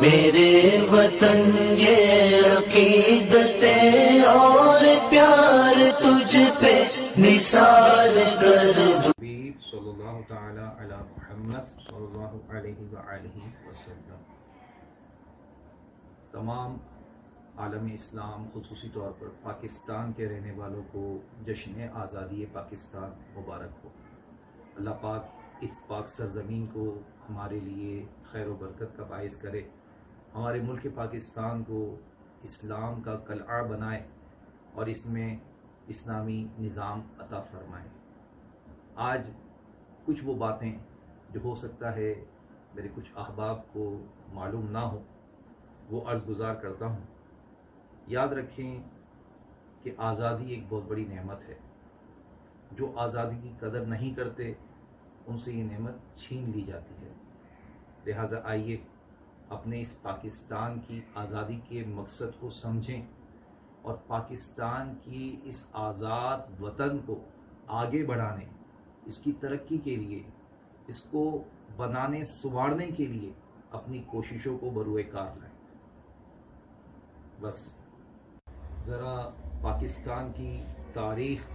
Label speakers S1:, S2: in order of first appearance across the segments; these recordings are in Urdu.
S1: میرے وطن یہ عقیدتیں اور پیار تجھ پہ نثار کر دوں.
S2: حبیب صلی اللہ تعالی علی محمد صلی اللہ علیہ وآلہ وسلم. تمام عالم اسلام خصوصی طور پر پاکستان کے رہنے والوں کو جشن آزادی پاکستان مبارک ہو. اللہ پاک اس پاک سرزمین کو ہمارے لیے خیر و برکت کا باعث کرے، ہمارے ملک پاکستان کو اسلام کا قلعہ بنائے اور اس میں اسلامی نظام عطا فرمائے. آج کچھ وہ باتیں جو ہو سکتا ہے میرے کچھ احباب کو معلوم نہ ہو، وہ عرض گزار کرتا ہوں. یاد رکھیں کہ آزادی ایک بہت بڑی نعمت ہے. جو آزادی کی قدر نہیں کرتے ان سے یہ نعمت چھین لی جاتی ہے. لہٰذا آئیے اپنے اس پاکستان کی آزادی کے مقصد کو سمجھیں اور پاکستان کی اس آزاد وطن کو آگے بڑھانے، اس کی ترقی کے لیے، اس کو بنانے سنوارنے کے لیے اپنی کوششوں کو بروئے کار لائیں. بس ذرا پاکستان کی تاریخ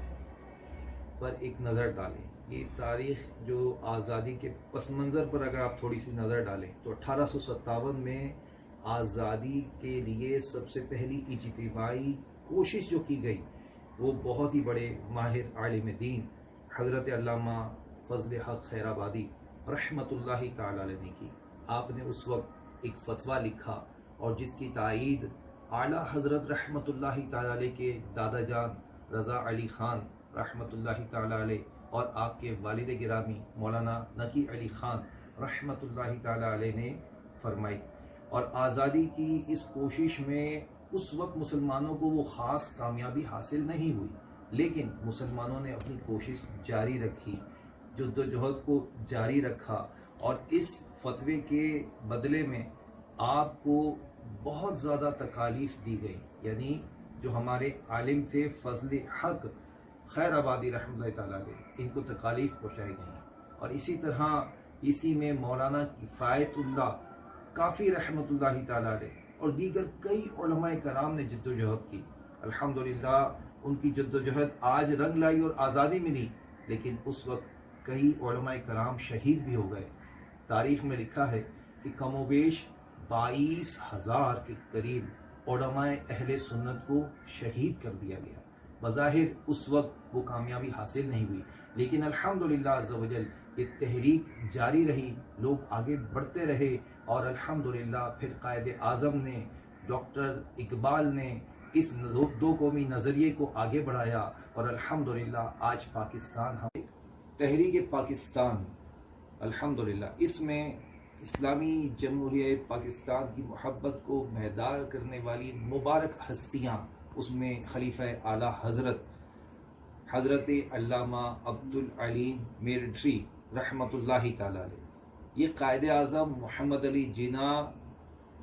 S2: پر ایک نظر ڈالیں. یہ تاریخ جو آزادی کے پس منظر پر اگر آپ تھوڑی سی نظر ڈالیں تو 1857 میں آزادی کے لیے سب سے پہلی اجتماعی کوشش جو کی گئی وہ بہت ہی بڑے ماہر عالم دین حضرت علامہ فضل حق خیر آبادی رحمۃ اللہ تعالی علیہ نے کی. آپ نے اس وقت ایک فتویٰ لکھا اور جس کی تائید اعلیٰ حضرت رحمۃ اللہ تعالی علیہ کے دادا جان رضا علی خان رحمۃ اللہ تعالی علیہ اور آپ کے والد گرامی مولانا نقی علی خان رحمۃ اللہ تعالی علیہ نے فرمائی. اور آزادی کی اس کوشش میں اس وقت مسلمانوں کو وہ خاص کامیابی حاصل نہیں ہوئی، لیکن مسلمانوں نے اپنی کوشش جاری رکھی، جدوجہد کو جاری رکھا اور اس فتوے کے بدلے میں آپ کو بہت زیادہ تکالیف دی گئی. یعنی جو ہمارے عالم تھے فضل حق خیر آبادی رحمۃ اللہ تعالیٰ علیہ، ان کو تکالیف پہنچائی گئی. اور اسی طرح اسی میں مولانا کفایت اللہ کافی رحمۃ اللہ تعالیٰ علیہ اور دیگر کئی علماء کرام نے جد و جہد کی. الحمدللہ ان کی جد و جہد آج رنگ لائی اور آزادی ملی، لیکن اس وقت کئی علماء کرام شہید بھی ہو گئے. تاریخ میں لکھا ہے کہ کم و بیش 22,000 کے قریب علماء اہل سنت کو شہید کر دیا گیا. بظاہر اس وقت وہ کامیابی حاصل نہیں ہوئی، لیکن الحمدللہ عز و جل یہ تحریک جاری رہی، لوگ آگے بڑھتے رہے اور الحمدللہ پھر قائد اعظم نے ڈاکٹر اقبال نے اس دو قومی نظریے کو آگے بڑھایا اور الحمدللہ آج پاکستان تحریک پاکستان الحمدللہ اس میں اسلامی جمہوریہ پاکستان کی محبت کو بیدار کرنے والی مبارک ہستیاں، اس میں خلیفہ اعلیٰ حضرت علامہ عبدالعلیم میرٹری رحمۃ اللہ تعالی علیہ، یہ قائد اعظم محمد علی جناح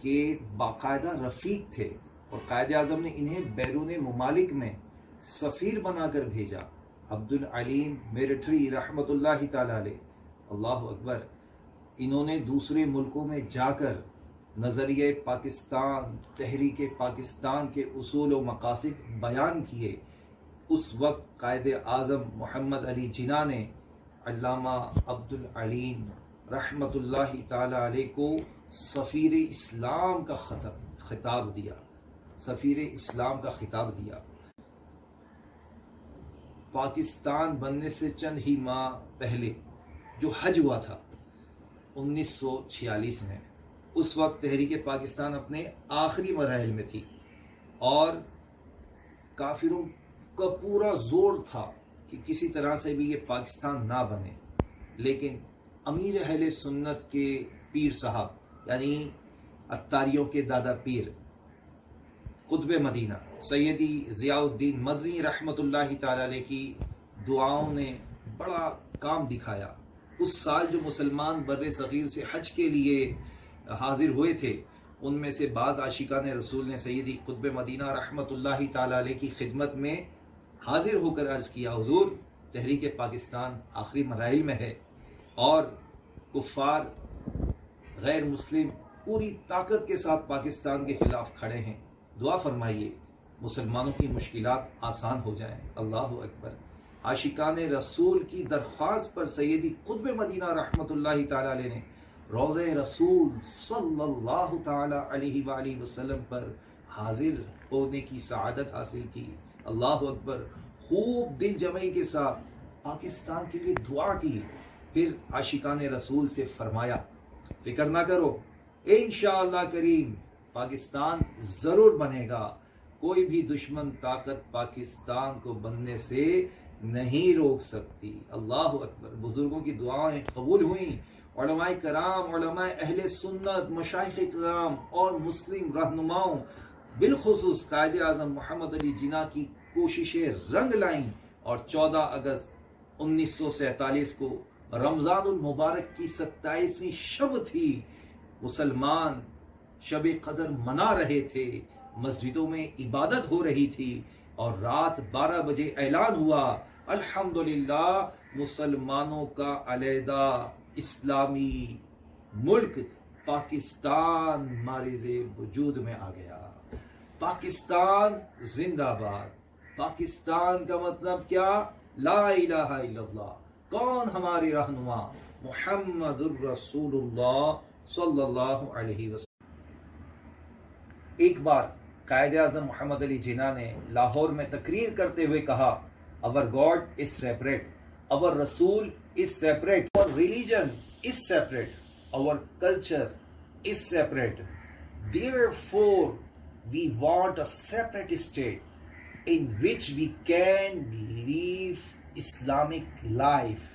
S2: کے باقاعدہ رفیق تھے اور قائد اعظم نے انہیں بیرون ممالک میں سفیر بنا کر بھیجا. عبدالعلیم میرٹری رحمۃ اللہ تعالی علیہ، اللہ اکبر، انہوں نے دوسرے ملکوں میں جا کر نظریہ پاکستان، تحریک پاکستان کے اصول و مقاصد بیان کیے. اس وقت قائد اعظم محمد علی جناح نے علامہ عبدالعلیم رحمۃ اللہ تعالی علیہ کو سفیر اسلام کا خطاب دیا، سفیر اسلام کا خطاب دیا. پاکستان بننے سے چند ہی ماہ پہلے جو حج ہوا تھا 1946 میں، اس وقت تحریک پاکستان اپنے آخری مراحل میں تھی اور کافروں کا پورا زور تھا کہ کسی طرح سے بھی یہ پاکستان نہ بنے. لیکن امیر اہل سنت کے پیر صاحب یعنی اتاریوں کے دادا پیر قطب مدینہ سیدی ضیاء الدین مدنی رحمۃ اللہ تعالی علیہ کی دعاؤں نے بڑا کام دکھایا. اس سال جو مسلمان بر صغیر سے حج کے لیے حاضر ہوئے تھے ان میں سے بعض عاشقان رسول نے سیدی قطب مدینہ رحمۃ اللہ تعالی علیہ کی خدمت میں حاضر ہو کر عرض کیا، حضور تحریک پاکستان آخری مراحل میں ہے اور کفار غیر مسلم پوری طاقت کے ساتھ پاکستان کے خلاف کھڑے ہیں. دعا فرمائیے مسلمانوں کی مشکلات آسان ہو جائیں. اللہ اکبر. عاشقان رسول کی درخواست پر سیدی قطب مدینہ رحمت اللہ تعالی علیہ نے روضہ رسول صلی اللہ تعالی علیہ وآلہ وسلم پر حاضر ہونے کی سعادت حاصل کی. اللہ اکبر. خوب دل جمعی کے ساتھ پاکستان کے لیے دعا کی. پھر عاشقان رسول سے فرمایا فکر نہ کرو، انشاءاللہ کریم پاکستان ضرور بنے گا. کوئی بھی دشمن طاقت پاکستان کو بننے سے نہیں روک سکتی. اللہ اکبر. بزرگوں کی دعائیں قبول ہوئیں. علماء کرام، علماء اہل سنت، مشائخ کرام اور مسلم رہنماؤں بالخصوص قائد اعظم محمد علی جناح کی کوششیں رنگ لائیں اور 14 اگست 1947 کو رمضان المبارک کی 27ویں شب تھی. مسلمان شب قدر منا رہے تھے، مسجدوں میں عبادت ہو رہی تھی اور رات 12 بجے اعلان ہوا الحمدللہ مسلمانوں کا علیحدہ اسلامی ملک پاکستان مارز وجود میں آ گیا. پاکستان زندہ باد. پاکستان کا مطلب کیا؟ لا الہ الا اللہ. کون ہمارے رہنما؟ محمد الرسول اللہ صلی اللہ علیہ وسلم. ایک بار قائد اعظم محمد علی جناح نے لاہور میں تقریر کرتے ہوئے کہا our God is separate, our Rasul is separate, our religion is separate, our culture is separate. Therefore, we want a separate state in which we can live Islamic life.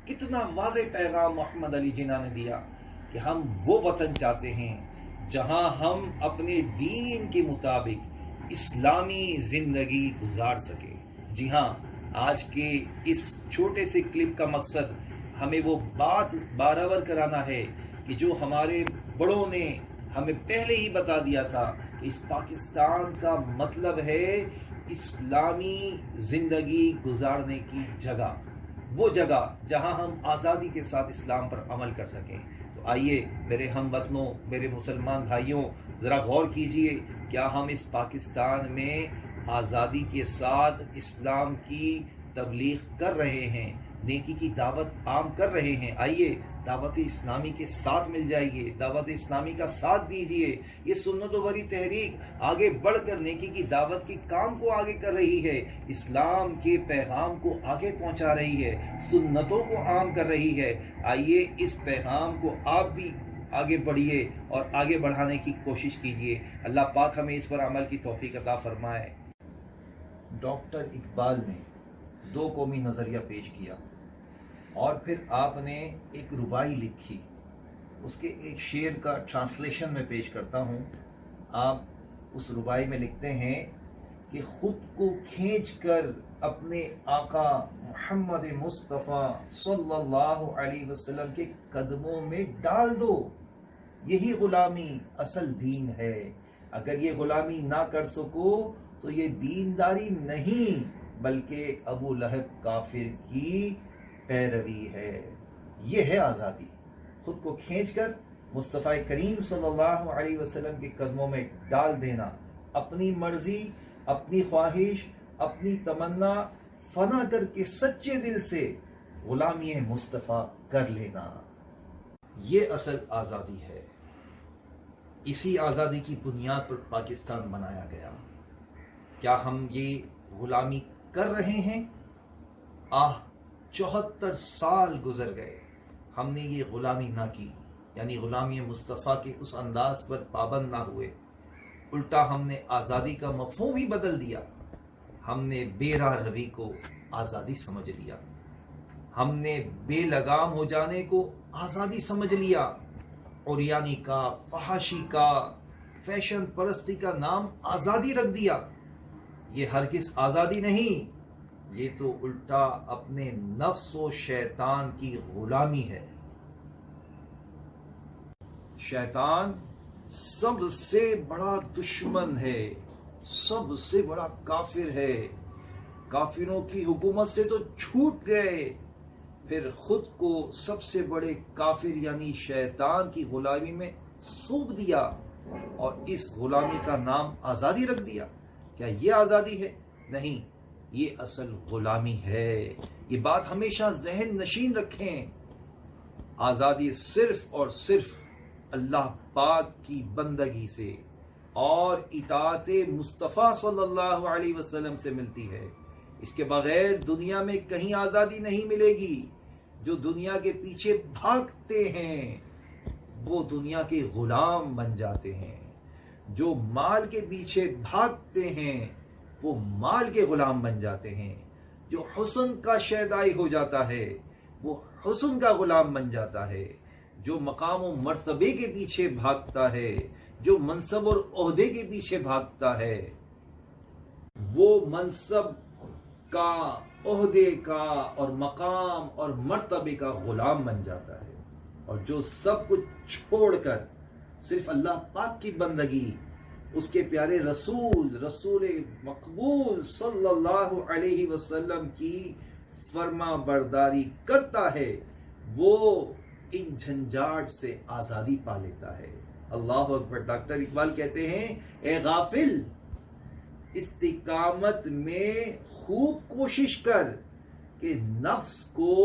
S2: کتنا واضح پیغام محمد علی جناح نے دیا کہ ہم وہ وطن چاہتے ہیں جہاں ہم اپنے دین کے مطابق اسلامی زندگی گزار سکیں. جی ہاں، آج کے اس چھوٹے سے کلپ کا مقصد ہمیں وہ بات برابر کرانا ہے کہ جو ہمارے بڑوں نے ہمیں پہلے ہی بتا دیا تھا کہ اس پاکستان کا مطلب ہے اسلامی زندگی گزارنے کی جگہ، وہ جگہ جہاں ہم آزادی کے ساتھ اسلام پر عمل کر سکیں. تو آئیے میرے ہم وطنوں، میرے مسلمان بھائیوں، ذرا غور کیجئے، کیا ہم اس پاکستان میں آزادی کے ساتھ اسلام کی تبلیغ کر رہے ہیں، نیکی کی دعوت عام کر رہے ہیں؟ آئیے دعوت اسلامی کے ساتھ مل جائیے، دعوت اسلامی کا ساتھ دیجئے. یہ سنت و بری تحریک آگے بڑھ کر نیکی کی دعوت کی کام کو آگے کر رہی ہے، اسلام کے پیغام کو آگے پہنچا رہی ہے، سنتوں کو عام کر رہی ہے. آئیے اس پیغام کو آپ بھی آگے بڑھیے اور آگے بڑھانے کی کوشش کیجئے. اللہ پاک ہمیں اس پر عمل کی توفیق عطا فرمائے. ڈاکٹر اقبال نے 2 قومی نظریہ پیش کیا اور پھر آپ نے ایک ربائی لکھی. اس کے ایک شعر کا ٹرانسلیشن میں پیش کرتا ہوں. آپ اس ربائی میں لکھتے ہیں کہ خود کو کھینچ کر اپنے آقا محمد مصطفیٰ صلی اللہ علیہ وسلم کے قدموں میں ڈال دو، یہی غلامی اصل دین ہے. اگر یہ غلامی نہ کر سکو تو یہ دینداری نہیں بلکہ ابو لہب کافر کی پیروی ہے. یہ ہے آزادی. خود کو کھینچ کر مصطفیٰ کریم صلی اللہ علیہ وسلم کے قدموں میں ڈال دینا، اپنی مرضی، اپنی خواہش، اپنی تمنا فنا کر کے سچے دل سے غلامی مصطفیٰ کر لینا. یہ اصل آزادی ہے. اسی آزادی کی بنیاد پر پاکستان بنایا گیا. کیا ہم یہ غلامی کر رہے ہیں؟ 74 سال گزر گئے، ہم نے یہ غلامی نہ کی، یعنی غلامی مصطفیٰ کے اس انداز پر پابند نہ ہوئے. الٹا ہم نے آزادی کا مفہوم ہی بدل دیا. ہم نے بے راہ روی کو آزادی سمجھ لیا، ہم نے بے لگام ہو جانے کو آزادی سمجھ لیا. عریانی کا، فحاشی کا، فیشن پرستی کا نام آزادی رکھ دیا. یہ ہرگز آزادی نہیں، یہ تو الٹا اپنے نفس و شیطان کی غلامی ہے. شیطان سب سے بڑا دشمن ہے، سب سے بڑا کافر ہے. کافروں کی حکومت سے تو چھوٹ گئے، پھر خود کو سب سے بڑے کافر یعنی شیطان کی غلامی میں سونپ دیا اور اس غلامی کا نام آزادی رکھ دیا. کیا یہ آزادی ہے؟ نہیں، یہ اصل غلامی ہے. یہ بات ہمیشہ ذہن نشین رکھیں. آزادی صرف اور صرف اللہ پاک کی بندگی سے اور اطاعت مصطفیٰ صلی اللہ علیہ وسلم سے ملتی ہے. اس کے بغیر دنیا میں کہیں آزادی نہیں ملے گی. جو دنیا کے پیچھے بھاگتے ہیں وہ دنیا کے غلام بن جاتے ہیں. جو مال کے پیچھے بھاگتے ہیں وہ مال کے غلام بن جاتے ہیں. جو حسن کا شیدائی ہو جاتا ہے وہ حسن کا غلام بن جاتا ہے. جو مقام و مرتبے کے پیچھے بھاگتا ہے، جو منصب اور عہدے کے پیچھے بھاگتا ہے، وہ منصب کا، عہدے کا اور مقام اور مرتبے کا غلام بن جاتا ہے. اور جو سب کچھ چھوڑ کر صرف اللہ پاک کی بندگی، اس کے پیارے رسول مقبول صلی اللہ علیہ وسلم کی فرما برداری کرتا ہے، وہ ان جھنجھاٹ سے آزادی پا لیتا ہے. اللہ اکبر. ڈاکٹر اقبال کہتے ہیں، اے غافل، استقامت میں خوب کوشش کر کہ نفس کو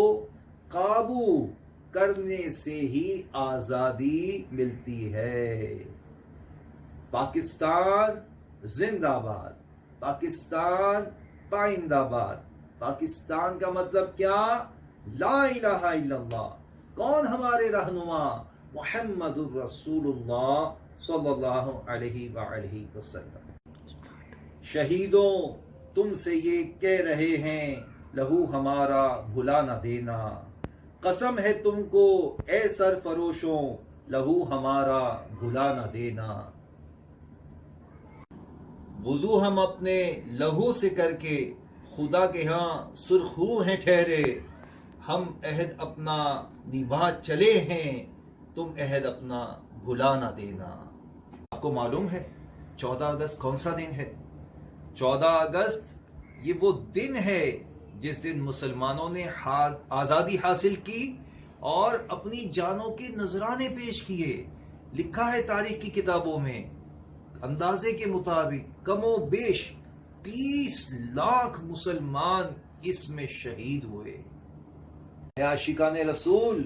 S2: قابو کرنے سے ہی آزادی ملتی ہے. پاکستان زندہ باد، پاکستان پائندہ باد. پاکستان کا مطلب کیا؟ لا الہ الا اللہ. کون ہمارے رہنما؟ محمد الرسول اللہ صلی اللہ علیہ وآلہ وسلم. شہیدوں، تم سے یہ کہہ رہے ہیں، لہو ہمارا بھلا نہ دینا. قسم ہے تم کو اے سرفروشوں، لہو ہمارا بھلا نہ دینا. وضو ہم اپنے لہو سے کر کے خدا کے ہاں سرخرو ہیں ٹھہرے. ہم عہد اپنا نبھا چلے ہیں، تم عہد اپنا بھلا نہ دینا. آپ کو معلوم ہے 14 اگست کون سا دن ہے؟ 14 اگست یہ وہ دن ہے جس دن مسلمانوں نے آزادی حاصل کی اور اپنی جانوں کے نذرانے پیش کیے. لکھا ہے تاریخ کی کتابوں میں، اندازے کے مطابق کم و بیش 30 لاکھ مسلمان اس میں شہید ہوئے. عاشقان رسول،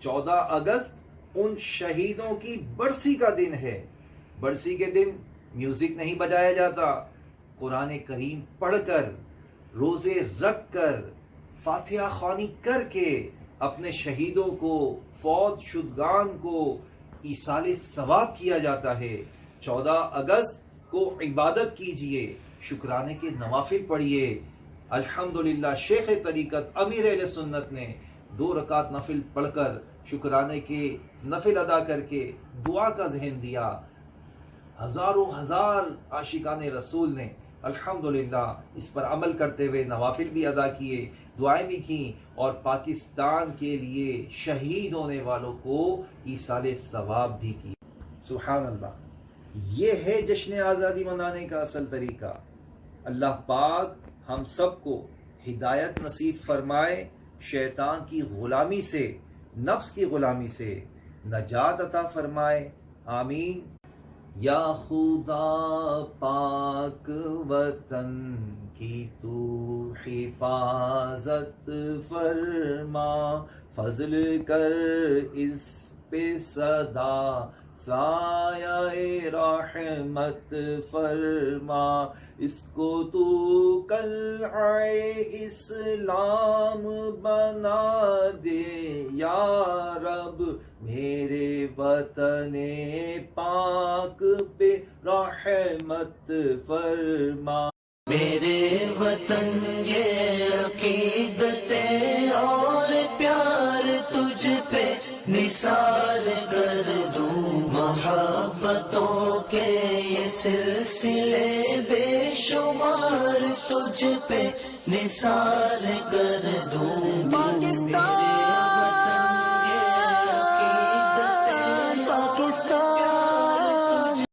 S2: 14 اگست ان شہیدوں کی برسی کا دن ہے. برسی کے دن میوزک نہیں بجایا جاتا. قرآن کریم پڑھ کر، روزے رکھ کر، فاتحہ خوانی کر کے اپنے شہیدوں کو، فوت شدگان کو ایصال ثواب کیا جاتا ہے. 14 اگست کو عبادت کیجئے، شکرانے کے نوافل پڑھیے. الحمدللہ شیخ طریقت امیر اہل سنت نے 2 رکعت نفل پڑھ کر شکرانے کے نفل ادا کر کے دعا کا ذہن دیا. ہزاروں ہزار عاشقان رسول نے الحمدللہ اس پر عمل کرتے ہوئے نوافل بھی ادا کیے، دعائیں بھی کیں، اور پاکستان کے لیے شہید ہونے والوں کو ایصال ثواب بھی کی. سبحان اللہ. یہ ہے جشن آزادی منانے کا اصل طریقہ. اللہ پاک ہم سب کو ہدایت نصیب فرمائے، شیطان کی غلامی سے، نفس کی غلامی سے نجات عطا فرمائے. آمین. یا خدا پاک وطن کی تو حفاظت فرما، فضل کر اس پہ صدا سایہ رحمت فرما. اس کو تو قلعہ اسلام بنا دے یا رب، میرے وطن پاک پہ رحمت فرما.
S1: میرے وطن یہ عقیدتیں اور پیار تجھ پہ نثار کر دوں، محبتوں کے یہ سلسلے بے شمار تجھ پہ نثار کر دوں. پاکستان